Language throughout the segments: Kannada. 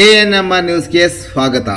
ಎಎನ್ಎಂ ನ್ಯೂಸ್ಗೆ ಸ್ವಾಗತ.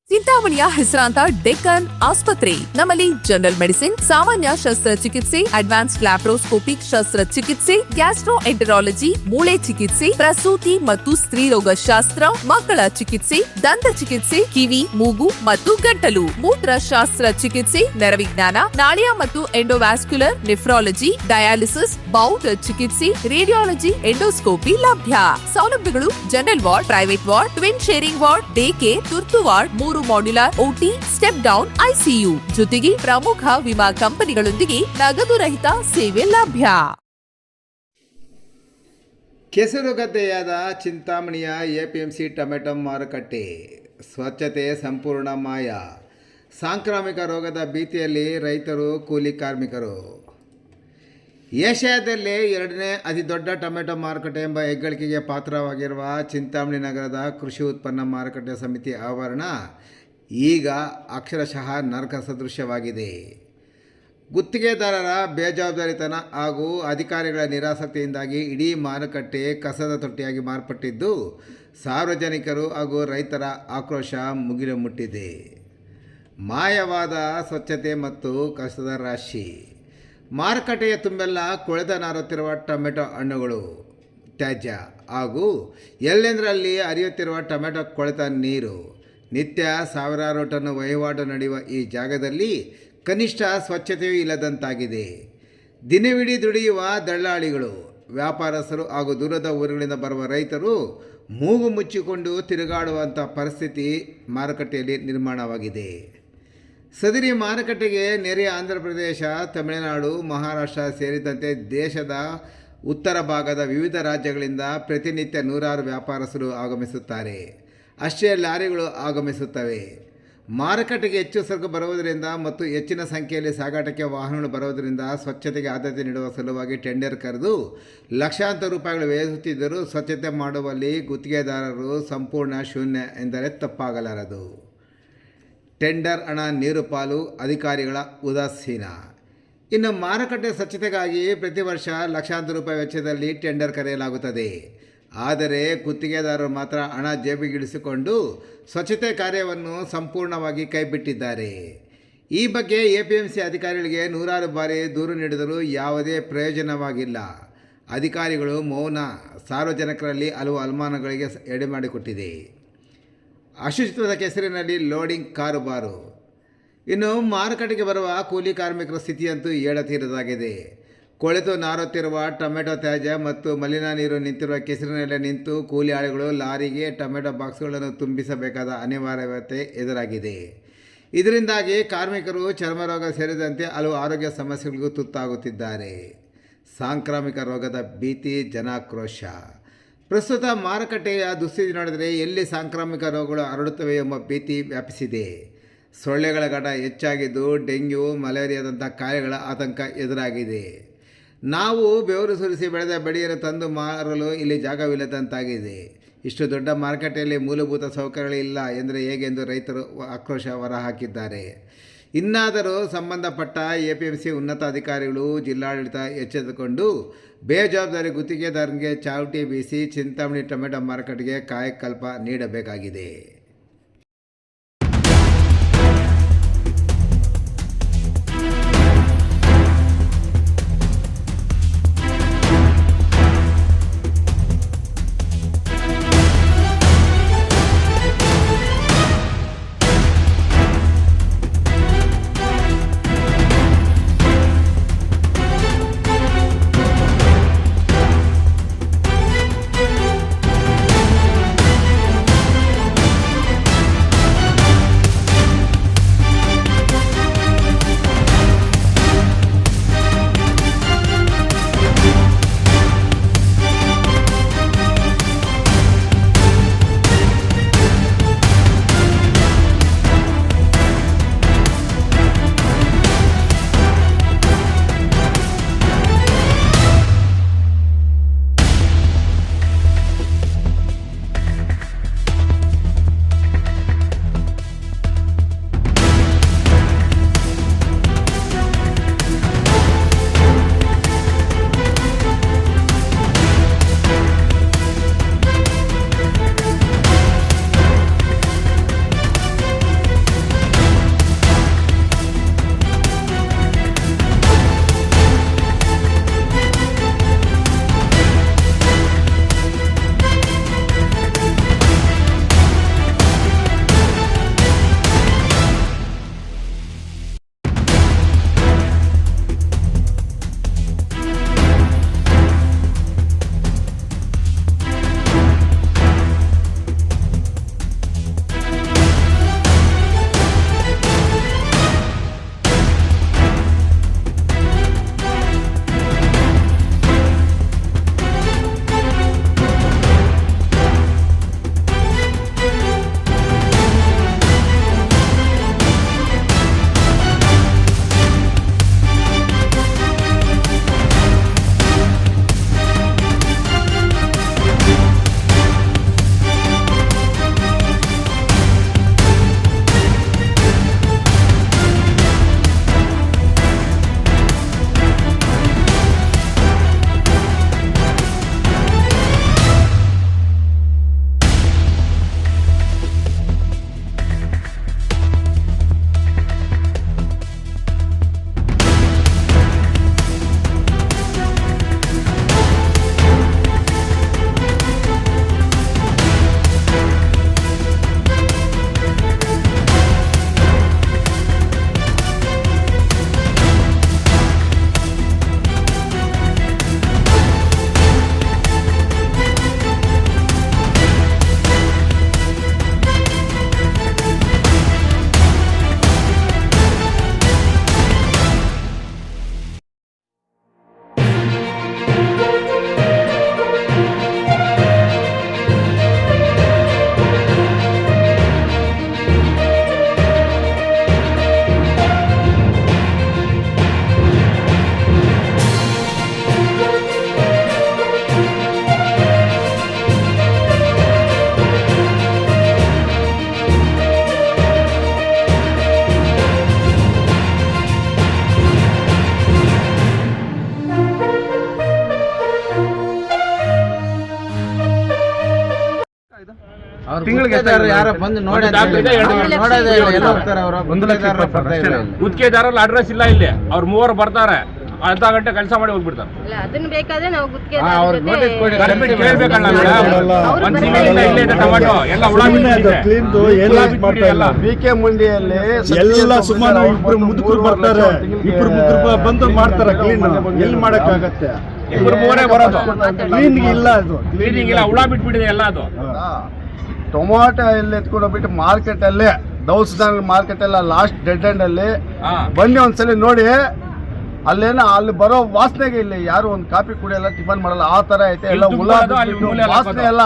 ಚಿಂತಾಮಣಿಯ ಹೆಸರಾಂತ ಡೆಕ್ಕನ್ ಆಸ್ಪತ್ರೆ. ನಮ್ಮಲ್ಲಿ ಜನರಲ್ ಮೆಡಿಸಿನ್, ಸಾಮಾನ್ಯ ಶಸ್ತ್ರಚಿಕಿತ್ಸೆ, ಅಡ್ವಾನ್ಸ್ಡ್ ಲ್ಯಾಪ್ರೋಸ್ಕೋಪಿಕ್ ಶಸ್ತ್ರಚಿಕಿತ್ಸೆ, ಗ್ಯಾಸ್ಟ್ರೋ ಎಂಟರಾಲಜಿ, ಮೂಳೆ ಚಿಕಿತ್ಸೆ, ಪ್ರಸೂತಿ ಮತ್ತು ಸ್ತ್ರೀರೋಗ ಶಾಸ್ತ್ರ, ಮಕ್ಕಳ ಚಿಕಿತ್ಸೆ, ದಂತ ಚಿಕಿತ್ಸೆ, ಕಿವಿ, ಮೂಗು ಮತ್ತು ಗಂಟಲು, ಮೂತ್ರಶಾಸ್ತ್ರ ಚಿಕಿತ್ಸೆ, ನರವಿಜ್ಞಾನ, ನಾಳಿಯ ಮತ್ತು ಎಂಡೋವ್ಯಾಸ್ಕ್ಯುಲರ್, ನೆಫ್ರಾಲಜಿ, ಡಯಾಲಿಸಿಸ್, ಬೌಲ್ ಚಿಕಿತ್ಸೆ, ರೇಡಿಯಾಲಜಿ, ಎಂಡೋಸ್ಕೋಪಿ ಲಭ್ಯ. ಸೌಲಭ್ಯಗಳು: general ward, private ward, twin sharing ward, day care, ತುರ್ತು ward, 3 modular OT, step down ICU, ಜೊತೆಗೆ ಪ್ರಮುಖ ವಿಮಾ ಕಂಪನಿಗಳೊಂದಿಗೆ ನಗದು ರಹಿತ ಸೇವೆ ಲಭ್ಯ. ಕೆಸರುಗದ್ದೆಯಾದ ಚಿಂತಾಮಣಿಯ ಎಪಿಎಂಸಿ ಟೊಮೆಟೊ ಮಾರುಕಟ್ಟೆ. ಸ್ವಚ್ಛತೆ ಸಂಪೂರ್ಣ ಮಾಯ. ಸಾಂಕ್ರಾಮಿಕ ರೋಗದ ಭೀತಿಯಲ್ಲಿ ರೈತರು, ಕೂಲಿ ಕಾರ್ಮಿಕರು. ಏಷ್ಯಾದಲ್ಲೇ 2ನೇ ಅತಿ ದೊಡ್ಡ ಟೊಮೆಟೊ ಮಾರುಕಟ್ಟೆ ಎಂಬ ಹೆಗ್ಗಳಿಕೆಗೆ ಪಾತ್ರವಾಗಿರುವ ಚಿಂತಾಮಣಿ ನಗರದ ಕೃಷಿ ಉತ್ಪನ್ನ ಮಾರುಕಟ್ಟೆ ಸಮಿತಿ ಆವರಣ ಈಗ ಅಕ್ಷರಶಃ ನರಕ ಸದೃಶ್ಯವಾಗಿದೆ. ಗುತ್ತಿಗೆದಾರರ ಬೇಜವಾಬ್ದಾರಿತನ ಹಾಗೂ ಅಧಿಕಾರಿಗಳ ನಿರಾಸಕ್ತಿಯಿಂದಾಗಿ ಇಡೀ ಮಾರುಕಟ್ಟೆ ಕಸದ ತೊಟ್ಟಿಯಾಗಿ ಮಾರ್ಪಟ್ಟಿದ್ದು, ಸಾರ್ವಜನಿಕರು ಹಾಗೂ ರೈತರ ಆಕ್ರೋಶ ಮುಗಿಲು ಮುಟ್ಟಿದೆ. ಮಾಯವಾದ ಸ್ವಚ್ಛತೆ ಮತ್ತು ಕಸದ ರಾಶಿ. ಮಾರುಕಟ್ಟೆಯ ತುಂಬೆಲ್ಲ ಕೊಳೆತ ನಾರುತ್ತಿರುವ ಟೊಮೆಟೊ ಹಣ್ಣುಗಳು, ತ್ಯಾಜ್ಯ ಹಾಗೂ ಎಲ್ಲೆಂದರಲ್ಲಿ ಹರಿಯುತ್ತಿರುವ ಟೊಮೆಟೊ ಕೊಳೆತ ನೀರು. ನಿತ್ಯ ಸಾವಿರಾರು ಟನ್ ವಹಿವಾಟು ನಡೆಯುವ ಈ ಜಾಗದಲ್ಲಿ ಕನಿಷ್ಠ ಸ್ವಚ್ಛತೆಯೂ ಇಲ್ಲದಂತಾಗಿದೆ. ದಿನವಿಡೀ ದುಡಿಯುವ ದಳ್ಳಾಳಿಗಳು, ವ್ಯಾಪಾರಸ್ಥರು ಹಾಗೂ ದೂರದ ಊರುಗಳಿಂದ ಬರುವ ರೈತರು ಮೂಗು ಮುಚ್ಚಿಕೊಂಡು ತಿರುಗಾಡುವಂಥ ಪರಿಸ್ಥಿತಿ ಮಾರುಕಟ್ಟೆಯಲ್ಲಿ ನಿರ್ಮಾಣವಾಗಿದೆ. ಸದರಿ ಮಾರುಕಟ್ಟೆಗೆ ನೆರೆಯ ಆಂಧ್ರ ಪ್ರದೇಶ, ತಮಿಳುನಾಡು, ಮಹಾರಾಷ್ಟ್ರ ಸೇರಿದಂತೆ ದೇಶದ ಉತ್ತರ ಭಾಗದ ವಿವಿಧ ರಾಜ್ಯಗಳಿಂದ ಪ್ರತಿನಿತ್ಯ ನೂರಾರು ವ್ಯಾಪಾರಸ್ಥರು ಆಗಮಿಸುತ್ತಾರೆ. ಅಷ್ಟೇ ಲಾರಿಗಳು ಆಗಮಿಸುತ್ತವೆ. ಮಾರುಕಟ್ಟೆಗೆ ಹೆಚ್ಚು ಸರಕು ಬರುವುದರಿಂದ ಮತ್ತು ಹೆಚ್ಚಿನ ಸಂಖ್ಯೆಯಲ್ಲಿ ಸಾಗಾಟಕ್ಕೆ ವಾಹನಗಳು ಬರುವುದರಿಂದ ಸ್ವಚ್ಛತೆಗೆ ಆದ್ಯತೆ ನೀಡುವ ಸಲುವಾಗಿ ಟೆಂಡರ್ ಕರೆದು ಲಕ್ಷಾಂತರ ರೂಪಾಯಿಗಳು ವ್ಯಯಿಸುತ್ತಿದ್ದರೂ ಸ್ವಚ್ಛತೆ ಮಾಡುವಲ್ಲಿ ಗುತ್ತಿಗೆದಾರರು ಸಂಪೂರ್ಣ ಶೂನ್ಯ ಎಂದರೆ ತಪ್ಪಾಗಲಾರದು. ಟೆಂಡರ್ ಹಣ ನೀರು ಪಾಲು, ಅಧಿಕಾರಿಗಳ ಉದಾಸೀನ. ಇನ್ನು ಮಾರುಕಟ್ಟೆ ಸ್ವಚ್ಛತೆಗಾಗಿ ಪ್ರತಿ ವರ್ಷ ಲಕ್ಷಾಂತರ ರೂಪಾಯಿ ವೆಚ್ಚದಲ್ಲಿ ಟೆಂಡರ್ ಕರೆಯಲಾಗುತ್ತದೆ. ಆದರೆ ಗುತ್ತಿಗೆದಾರರು ಮಾತ್ರ ಹಣ ಜೇಬಿಗಿಳಿಸಿಕೊಂಡು ಸ್ವಚ್ಛತೆ ಕಾರ್ಯವನ್ನು ಸಂಪೂರ್ಣವಾಗಿ ಕೈಬಿಟ್ಟಿದ್ದಾರೆ. ಈ ಬಗ್ಗೆ ಎಪಿಎಂಸಿ ಅಧಿಕಾರಿಗಳಿಗೆ ನೂರಾರು ಬಾರಿ ದೂರು ನೀಡಿದರೂ ಯಾವುದೇ ಪ್ರಯೋಜನವಾಗಿಲ್ಲ. ಅಧಿಕಾರಿಗಳು ಮೌನ ಸಾರ್ವಜನಿಕರಲ್ಲಿ ಹಲವು ಅನುಮಾನಗಳಿಗೆ ಎಡೆಮಾಡಿಕೊಟ್ಟಿದೆ. ಅಶುಚಿತ್ವದ ಕೆಸರಿನಲ್ಲಿ ಲೋಡಿಂಗ್ ಕಾರುಬಾರು. ಇನ್ನು ಮಾರುಕಟ್ಟೆಗೆ ಬರುವ ಕೂಲಿ ಕಾರ್ಮಿಕರ ಸ್ಥಿತಿಯಂತೂ ಹೇಳತೀರದಾಗಿದೆ. ಕೊಳೆತು ನಾರುತ್ತಿರುವ ಟೊಮೆಟೊ ತ್ಯಾಜ್ಯ ಮತ್ತು ಮಲಿನ ನೀರು ನಿಂತಿರುವ ಕೆಸರಿನಲ್ಲೇ ನಿಂತು ಕೂಲಿ ಆಳುಗಳು ಲಾರಿಗೆ ಟೊಮೆಟೊ ಬಾಕ್ಸ್ಗಳನ್ನು ತುಂಬಿಸಬೇಕಾದ ಅನಿವಾರ್ಯತೆ ಎದುರಾಗಿದೆ. ಇದರಿಂದಾಗಿ ಕಾರ್ಮಿಕರು ಚರ್ಮರೋಗ ಸೇರಿದಂತೆ ಹಲವು ಆರೋಗ್ಯ ಸಮಸ್ಯೆಗಳಿಗೂ ತುತ್ತಾಗುತ್ತಿದ್ದಾರೆ. ಸಾಂಕ್ರಾಮಿಕ ರೋಗದ ಭೀತಿ, ಜನಾಕ್ರೋಶ. ಪ್ರಸ್ತುತ ಮಾರುಕಟ್ಟೆಯ ದುಸ್ಥಿತಿ ನೋಡಿದರೆ ಎಲ್ಲಿ ಸಾಂಕ್ರಾಮಿಕ ರೋಗಗಳು ಹರಡುತ್ತವೆ ಎಂಬ ಭೀತಿ ವ್ಯಾಪಿಸಿದೆ. ಸೊಳ್ಳೆಗಳ ಕಾಟ ಹೆಚ್ಚಾಗಿದ್ದು ಡೆಂಗ್ಯೂ, ಮಲೇರಿಯಾದಂಥ ಕಾಯಿಲೆಗಳ ಆತಂಕ ಎದುರಾಗಿದೆ. ನಾವು ಬೆವರು ಸುರಿಸಿ ಬೆಳೆದ ಬೆಳೆಯನ್ನು ತಂದು ಮಾರಲು ಇಲ್ಲಿ ಜಾಗವಿಲ್ಲದಂತಾಗಿದೆ. ಇಷ್ಟು ದೊಡ್ಡ ಮಾರುಕಟ್ಟೆಯಲ್ಲಿ ಮೂಲಭೂತ ಸೌಕರ್ಯಗಳಿಲ್ಲ ಎಂದರೆ ಹೇಗೆಂದು ರೈತರು ಆಕ್ರೋಶ ಹೊರಹಾಕಿದ್ದಾರೆ. ಇನ್ನಾದರೂ ಸಂಬಂಧಪಟ್ಟ ಎಪಿಎಂಸಿ ಉನ್ನತ ಅಧಿಕಾರಿಗಳು, ಜಿಲ್ಲಾಡಳಿತ ಎಚ್ಚೆತ್ತುಕೊಂಡು ಬೇಜವಾಬ್ದಾರಿ ಗುತ್ತಿಗೆದಾರರಿಗೆ ಚಾವಟಿ ಬೀಸಿ ಚಿಂತಾಮಣಿ ಟೊಮೆಟೊ ಮಾರುಕಟ್ಟೆಗೆ ಕಾಯಕಲ್ಪ ನೀಡಬೇಕಾಗಿದೆ. ತಿಂಗಳಿಗೆ ಯಾರ ಬಂದು ಗುತ್ತಿಗೆದಾರಲ್ಲ ಅಡ್ರೆಸ್ ಇಲ್ಲ ಇಲ್ಲಿ. ಅವ್ರು 3 ಬರ್ತಾರೆ, ಅರ್ಧ ಗಂಟೆ ಕೆಲಸ ಮಾಡಿ ಹೋಗ್ಬಿಡ್ತಾರೆ. ಅದನ್ನ ಬೇಕಾದ್ರೆ ನಾವು ಕೇಳ್ಬೇಕಲ್ಲ ಒಂದ್ ತಿಂಗಳಿಂದ ಇಲ್ಲೇ ಇದೆ ಟೊಮಾಟೊ ಎಲ್ಲ ಹುಳ ಬಿಕೆ ಮುಂಡಿಯಲ್ಲಿ ಎಲ್ಲ ಸುಮಾರು ಇಬ್ರು ಮುದುಕರು ಬರ್ತಾರೆ, ಇಬ್ರು ಮುದುಕರು ಬಂದು ಮಾಡ್ತಾರೆ ಕ್ಲೀನ್. ಎಲ್ಲಿ ಮಾಡಕ್ಕಾಗತ್ತೆ? 2-3 ಬರೋದು. ಕ್ಲೀನಿಂಗ್ ಇಲ್ಲ, ಅದು ಕ್ಲೀನಿಂಗ್ ಇಲ್ಲ, ಹುಳ ಬಿಟ್ಬಿಟ್ಟಿದೆ ಎಲ್ಲ. ಅದು ಟೊಮಾಟೊ ಎಲ್ಲಿ ಎತ್ಕೊಂಡು ಹೋಗ್ಬಿಟ್ಟು ಮಾರ್ಕೆಟ್ ಅಲ್ಲಿ ದೌಲ್ಸ್ದಾನ್ ಮಾರ್ಕೆಟ್ ಎಲ್ಲ ಲಾಸ್ಟ್ ಡೆಡ್ ಎಂಡ್ ಅಲ್ಲಿ ಬನ್ನಿ ಒಂದ್ಸಲಿ ನೋಡಿ. ಅಲ್ಲಿ ಬರೋ ವಾಸನೆಗೆ ಇಲ್ಲಿ ಯಾರು ಒಂದು ಕಾಫಿ ಕುಡಿಯಲ್ಲ, ಟಿಫನ್ ಮಾಡಲ್ಲ, ಆ ತರ ಐತೆ ಎಲ್ಲ ಹುಳ ವಾಸನೆ ಎಲ್ಲ.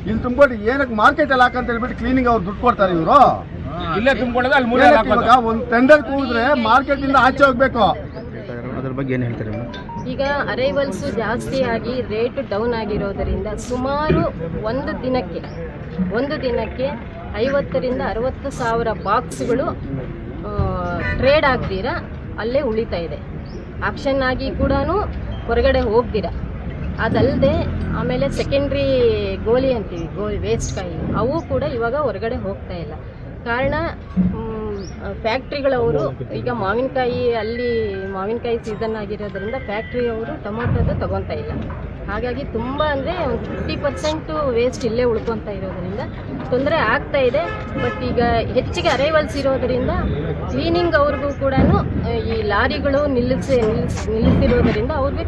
ಇಲ್ಲಿ ತುಂಬಿಟ್ಟು ಏನಕ್ಕೆ ಮಾರ್ಕೆಟ್ ಅಲ್ಲಿ ಹಾಕಂತ ಹೇಳ್ಬಿಟ್ಟು ಕ್ಲೀನಿಂಗ್ ಅವ್ರು ದುಡ್ಡು ಕೊಡ್ತಾರೆ ಇವರು. ಇಲ್ಲೇ ತುಂಬಿಕೊಳ್ಳೋದು ಅಲ್ಲಿ ಮೂಲೆ ಒಂದು ಟೆಂಡರ್ ಕೂಗಿದ್ರೆ ಮಾರ್ಕೆಟ್ ಇಂದ ಆಚೆ ಹೋಗ್ಬೇಕು. ಅದ್ರ ಬಗ್ಗೆ ಏನು ಹೇಳ್ತಾರೆ? ಈಗ ಅರೈವಲ್ಸ್ ಜಾಸ್ತಿ ಆಗಿ ರೇಟ್ ಡೌನ್ ಆಗಿರೋದರಿಂದ ಸುಮಾರು ಒಂದು ದಿನಕ್ಕೆ 50,000 to 60,000 ಬಾಕ್ಸ್ಗಳು ಟ್ರೇಡ್ ಆಗ್ದಿರ ಅಲ್ಲೇ ಉಳಿತಾ ಇದೆ. ಆಕ್ಷನ್ ಆಗಿ ಕೂಡ ಹೊರಗಡೆ ಹೋಗ್ದಿರ. ಅದಲ್ಲದೆ ಆಮೇಲೆ ಸೆಕೆಂಡ್ರಿ ಗೋಲಿ ಅಂತೀವಿ, ವೇಸ್ಟ್ ಕಾಯಿ, ಅವು ಕೂಡ ಇವಾಗ ಹೊರಗಡೆ ಹೋಗ್ತಾ ಇಲ್ಲ. ಕಾರಣ ಫ್ಯಾಕ್ಟ್ರಿಗಳವರು ಈಗ ಮಾವಿನಕಾಯಿ ಸೀಸನ್ ಆಗಿರೋದ್ರಿಂದ ಫ್ಯಾಕ್ಟ್ರಿಯವರು ಟೊಮೊಟೊದು ತಗೊತಾ ಇಲ್ಲ. ಹಾಗಾಗಿ ತುಂಬ ಅಂದರೆ ಒಂದು 50% ವೇಸ್ಟ್ ಇಲ್ಲೇ ಉಳ್ಕೊತಾ ಇರೋದ್ರಿಂದ ತೊಂದರೆ ಆಗ್ತಾ ಇದೆ. ಬಟ್ ಈಗ ಹೆಚ್ಚಿಗೆ ಅರೈವಲ್ಸ್ ಇರೋದರಿಂದ ಕ್ಲೀನಿಂಗ್ ಅವ್ರಿಗೂ ಕೂಡ ಈ ಲಾರಿಗಳು ನಿಲ್ಲಿಸಿರೋದರಿಂದ ಅವ್ರಿಗೆ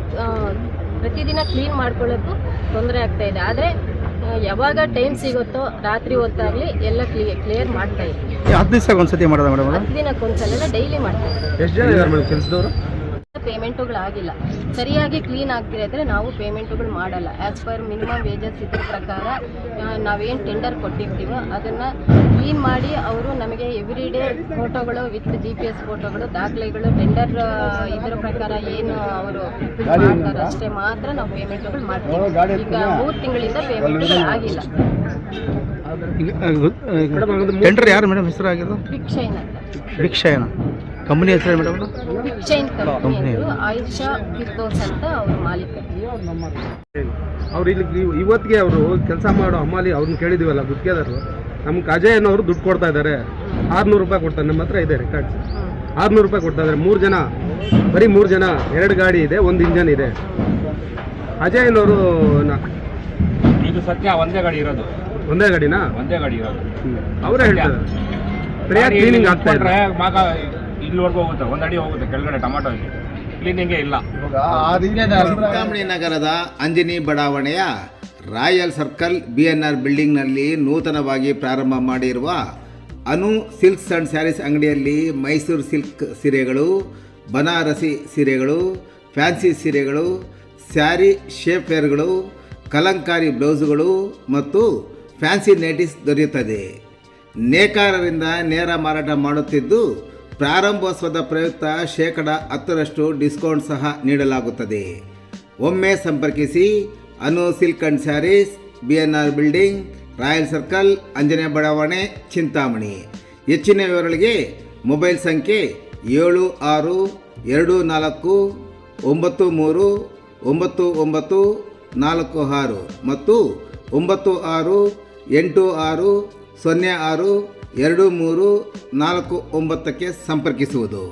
ಪ್ರತಿದಿನ ಕ್ಲೀನ್ ಮಾಡ್ಕೊಳ್ಳೋಕ್ಕೂ ತೊಂದರೆ ಆಗ್ತಾ ಇದೆ. ಆದರೆ ಯಾವಾಗ ಟೈಮ್ ಸಿಗುತ್ತೋ ರಾತ್ರಿ ಹೊತ್ತಾಗಲಿ ಎಲ್ಲ ಕ್ಲಿಯರ್ ಮಾಡ್ತಾ ಇದ್ದೀವಿ. 10 ದಿವಸಕ್ಕೆ ಒಂದ್ಸತಿ ಮಾಡೋದ ಮೇಡಮ್? 10 ದಿನಕ್ಕೊಂದ್ಸಲ ಡೈಲಿ ಮಾಡ್ತಾ ಇದ್ದೀವಿ. ಎಷ್ಟು ಜನ ಇದ್ದಾರೆ ಮೇಡಮ್ ಕೆಲಸದವರು? ಪೇಮೆಂಟುಗಳಾಗಿಲ್ಲ, ಸರಿಯಾಗಿ ಕ್ಲೀನ್ ಆಗ್ತಿರೋದ್ರೆ ನಾವು ಪೇಮೆಂಟುಗಳು ಮಾಡಲ್ಲ. ಆ್ಯಸ್ ಪರ್ ಮಿನಿಮಮ್ ವೇಜಸ್ ಇದ್ರ ಪ್ರಕಾರ ನಾವೇನು ಟೆಂಡರ್ ಕೊಟ್ಟಿರ್ತೀವೋ ಅದನ್ನು ಕ್ಲೀನ್ ಮಾಡಿ ಅವರು ನಮಗೆ ಎವ್ರಿ ಡೇ ಫೋಟೋಗಳು ವಿತ್ GPS ಫೋಟೋಗಳು, ದಾಖಲೆಗಳು, ಟೆಂಡರ್ ಇದರ ಪ್ರಕಾರ ಏನು ಅವರು ಮಾಡ್ತಾರೆ ಅಷ್ಟೇ ಮಾತ್ರ ನಾವು ಪೇಮೆಂಟುಗಳು ಮಾಡ್ತೀವಿ. ಈಗ 3 ತಿಂಗಳಿಂದ ಪೇಮೆಂಟುಗಳು ಆಗಿಲ್ಲ. ಟೆಂಡರ್ ಯಾರು ಮೇಡಮ್ ಹೆಸರು ಆಗಿರೋದು? ಭಿಕ್ಷೈನ್ ಅಂತ. ಭಿಕ್ಷಾಯನ ಕಂಪನಿ ಹೆಸರು ಮೇಡಮ್? ಭಿಕ್ಷೈನ್ ಕಂಪನಿ, ಆಯಿಷಾ ಫಿರ್ದೋಸ್ ಅಂತ ಅವ್ರ ಮಾಲೀಕರು. ಅವ್ರು ಇಲ್ಲಿ ಇವತ್ತಿಗೆ ಅವರು ಕೆಲಸ ಮಾಡೋ ಅಮ್ಮಾಲಿ ಅವ್ರನ್ನ ಕೇಳಿದೀವಲ್ಲ ಗುತ್ತಿಗೆದಾರರು, ನಮ್ಗೆ ಅಜಯ್ ಅನ್ನೋರು ದುಡ್ಡು ಕೊಡ್ತಾ ಇದ್ದಾರೆ. 600 ರೂಪಾಯಿ ಕೊಡ್ತಾರೆ, ನಮ್ಮ ಹತ್ರ ಇದೆ ರೆಕಾರ್ಡ್ಸ್. 600 ರೂಪಾಯಿ ಕೊಡ್ತಾ ಇದ್ದಾರೆ. 3 ಜನ, ಬರೀ 3 ಜನ, 2 ಗಾಡಿ ಇದೆ, 1 ಇಂಜನ್ ಇದೆ. ಅಜಯ್ ಅನ್ನೋರು ಇದು ಸತ್ಯ, ಒಂದೇ ಗಾಡಿ ಇರೋದು. ಒಂದೇ ಗಾಡಿನಾ? ಒಂದೇ ಗಾಡಿ ಇರೋದು. ಅವರೇ ಹೇಳ್ತಾರೆ ಸರಿಯಾಗಿ ಕ್ಲೀನಿಂಗ್ ಆಗ್ತಾ ಇದೆ. ಇಲ್ಲಿವರೆಗೂ ಹೋಗುತ್ತೆ, 1 ಅಡಿ ಹೋಗುತ್ತೆ ಕೆಳಗಡೆ. ಟೊಮಾಟೊ ಕ್ಲೀನಿಂಗೇ ಇಲ್ಲ. ಚಿಂತಾಮಣಿ ನಗರದ ಅಂಜನಿ ಬಡಾವಣೆಯ ರಾಯಲ್ ಸರ್ಕಲ್ BNR ಬಿಲ್ಡಿಂಗ್ನಲ್ಲಿ ನೂತನವಾಗಿ ಪ್ರಾರಂಭ ಮಾಡಿರುವ ಅನು ಸಿಲ್ಕ್ಸ್ ಆ್ಯಂಡ್ ಸ್ಯಾರೀಸ್ ಅಂಗಡಿಯಲ್ಲಿ ಮೈಸೂರು ಸಿಲ್ಕ್ ಸೀರೆಗಳು, ಬನಾರಸಿ ಸೀರೆಗಳು, ಫ್ಯಾನ್ಸಿ ಸೀರೆಗಳು, ಸ್ಯಾರಿ ಶೇಪ್ ವೇರ್ಗಳು, ಕಲಂಕಾರಿ ಬ್ಲೌಸುಗಳು ಮತ್ತು ಫ್ಯಾನ್ಸಿ ನೈಟೀಸ್ ದೊರೆಯುತ್ತದೆ. ನೇಕಾರರಿಂದ ನೇರ ಮಾರಾಟ ಮಾಡುತ್ತಿದ್ದು ಪ್ರಾರಂಭೋತ್ಸವದ ಪ್ರಯುಕ್ತ 10% ಡಿಸ್ಕೌಂಟ್ ಸಹ ನೀಡಲಾಗುತ್ತದೆ. ಒಮ್ಮೆ ಸಂಪರ್ಕಿಸಿ Anu silk and sarees, BNR building, royal circle, Anjane ಬಡಾವಣೆ, ಚಿಂತಾಮಣಿ. ಹೆಚ್ಚಿನ ವಿವರಗಳಿಗೆ ಮೊಬೈಲ್ ಸಂಖ್ಯೆ 7644939946 ಮತ್ತು 9686062349ಕ್ಕೆ ಸಂಪರ್ಕಿಸುವುದು.